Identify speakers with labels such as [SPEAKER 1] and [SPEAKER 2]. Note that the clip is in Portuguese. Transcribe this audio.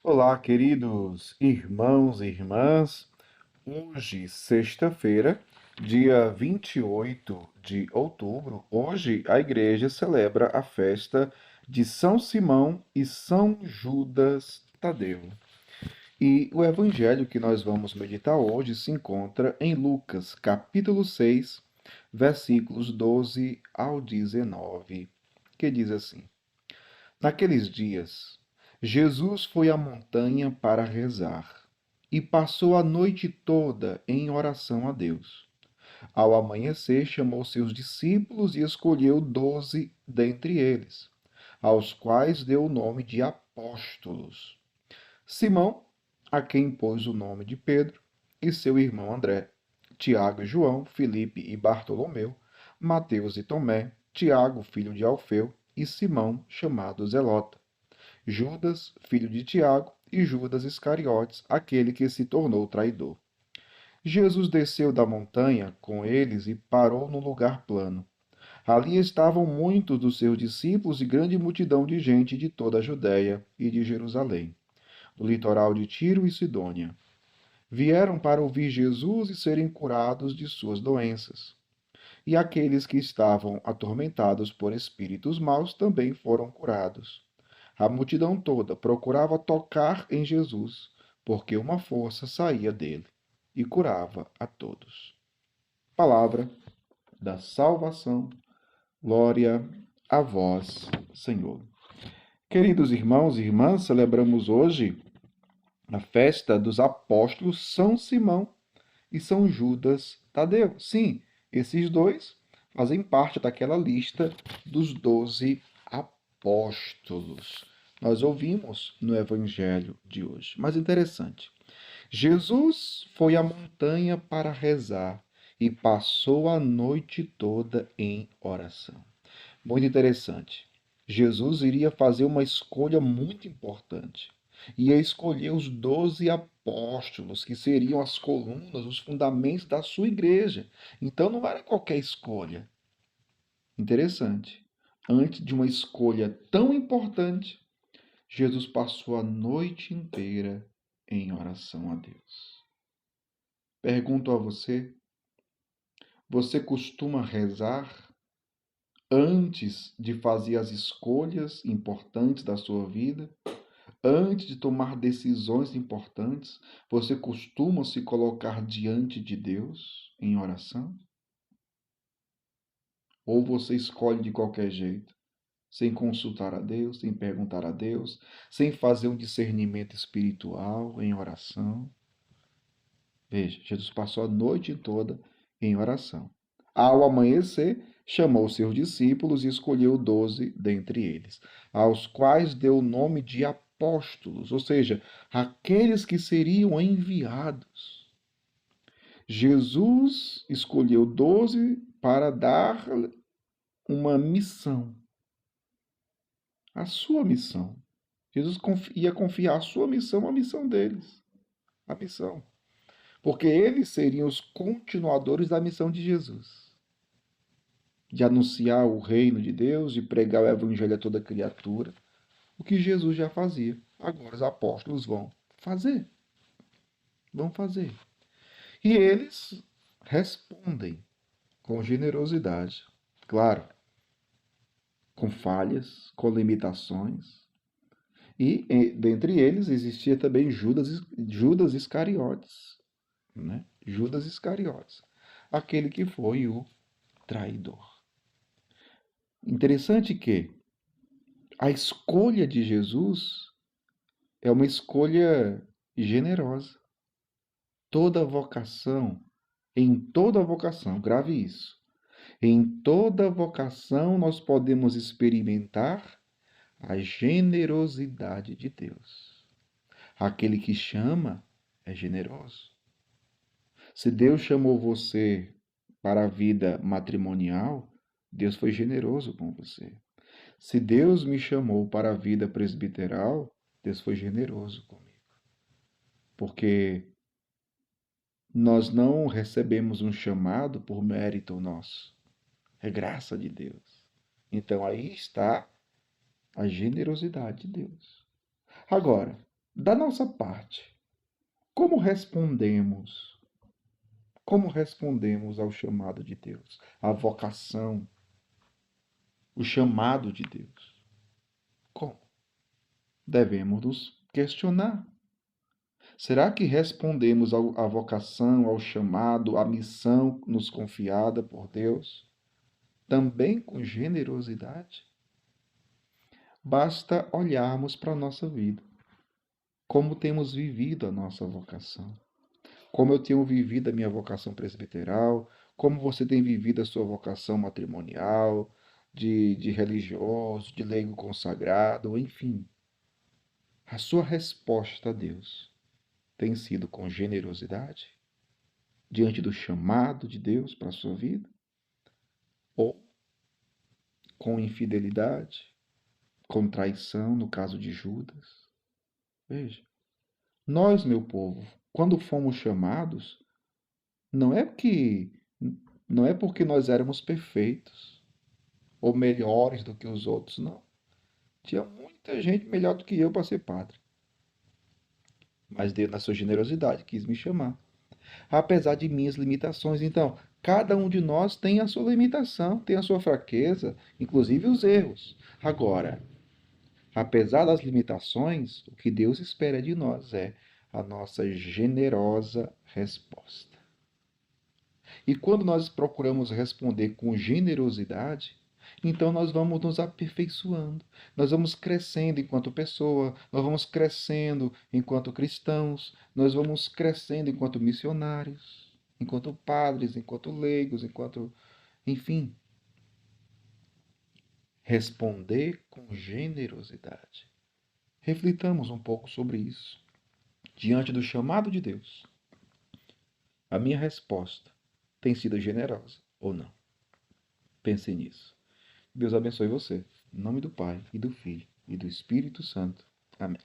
[SPEAKER 1] Olá, queridos irmãos e irmãs. Hoje, sexta-feira, dia 28 de outubro, hoje a igreja celebra a festa de São Simão e São Judas Tadeu. E o evangelho que nós vamos meditar hoje se encontra em Lucas, capítulo 6, versículos 12 ao 19, que diz assim: Naqueles dias, Jesus foi à montanha para rezar e passou a noite toda em oração a Deus. Ao amanhecer, chamou seus discípulos e escolheu 12 dentre eles, aos quais deu o nome de apóstolos. Simão, a quem pôs o nome de Pedro, e seu irmão André, Tiago e João, Filipe e Bartolomeu, Mateus e Tomé, Tiago, filho de Alfeu, e Simão, chamado Zelota, Judas, filho de Tiago, e Judas Iscariotes, aquele que se tornou traidor. Jesus desceu da montanha com eles e parou num lugar plano. Ali estavam muitos dos seus discípulos e grande multidão de gente de toda a Judéia e de Jerusalém, do litoral de Tiro e Sidônia. Vieram para ouvir Jesus e serem curados de suas doenças. E aqueles que estavam atormentados por espíritos maus também foram curados. A multidão toda procurava tocar em Jesus, porque uma força saía dele e curava a todos. Palavra da salvação, glória a vós, Senhor. Queridos irmãos e irmãs, celebramos hoje a festa dos apóstolos São Simão e São Judas Tadeu. Sim, esses dois fazem parte daquela lista dos 12 apóstolos. Nós ouvimos no evangelho de hoje. Mas interessante, Jesus foi à montanha para rezar e passou a noite toda em oração. Muito interessante. Jesus iria fazer uma escolha muito importante. Ia escolher os 12 apóstolos, que seriam as colunas, os fundamentos da sua igreja. Então não era qualquer escolha. Interessante. Antes de uma escolha tão importante, Jesus passou a noite inteira em oração a Deus. Pergunto a você: você costuma rezar antes de fazer as escolhas importantes da sua vida? Antes de tomar decisões importantes, você costuma se colocar diante de Deus em oração? Ou você escolhe de qualquer jeito, sem consultar a Deus, sem perguntar a Deus, sem fazer um discernimento espiritual em oração? Veja, Jesus passou a noite toda em oração. Ao amanhecer, chamou seus discípulos e escolheu 12 dentre eles, aos quais deu o nome de apóstolos, ou seja, aqueles que seriam enviados. Jesus escolheu 12 para dar uma missão, a sua missão. Jesus ia confiar a sua missão à missão deles, a missão. Porque eles seriam os continuadores da missão de Jesus, de anunciar o reino de Deus, de pregar o evangelho a toda criatura, o que Jesus já fazia. Agora os apóstolos vão fazer. E eles respondem com generosidade, claro, com falhas, com limitações. E dentre eles existia também Judas Iscariotes, né? Judas Iscariotes, aquele que foi o traidor. Interessante que a escolha de Jesus é uma escolha generosa. Toda vocação, em toda vocação, grave isso. Em toda vocação nós podemos experimentar a generosidade de Deus. Aquele que chama é generoso. Se Deus chamou você para a vida matrimonial, Deus foi generoso com você. Se Deus me chamou para a vida presbiteral, Deus foi generoso comigo. Porque nós não recebemos um chamado por mérito nosso. É graça de Deus. Então aí está a generosidade de Deus. Agora, Da nossa parte, como respondemos? Como respondemos ao chamado de Deus, à vocação, o chamado de Deus? Como? Devemos nos questionar. Será que respondemos à vocação, ao chamado, à missão nos confiada por Deus, também com generosidade? Basta olharmos para a nossa vida, como temos vivido a nossa vocação, como eu tenho vivido a minha vocação presbiteral, como você tem vivido a sua vocação matrimonial, de religioso, de leigo consagrado, enfim. A sua resposta a Deus tem sido com generosidade, diante do chamado de Deus para a sua vida, ou com infidelidade, com traição, no caso de Judas? Veja, nós, meu povo, quando fomos chamados, não é que não é porque nós éramos perfeitos ou melhores do que os outros, não. Tinha muita gente melhor do que eu para ser padre, mas Deus, na sua generosidade, quis me chamar, apesar de minhas limitações. Então, cada um de nós tem a sua limitação, tem a sua fraqueza, inclusive os erros. Agora, apesar das limitações, o que Deus espera de nós é a nossa generosa resposta. E quando nós procuramos responder com generosidade, então nós vamos nos aperfeiçoando, nós vamos crescendo enquanto pessoa, nós vamos crescendo enquanto cristãos, nós vamos crescendo enquanto missionários, enquanto padres, enquanto leigos, enquanto. Enfim, responder com generosidade. Reflitamos um pouco sobre isso. Diante do chamado de Deus, a minha resposta tem sido generosa ou não? Pense nisso. Deus abençoe você. Em nome do Pai, e do Filho, e do Espírito Santo. Amém.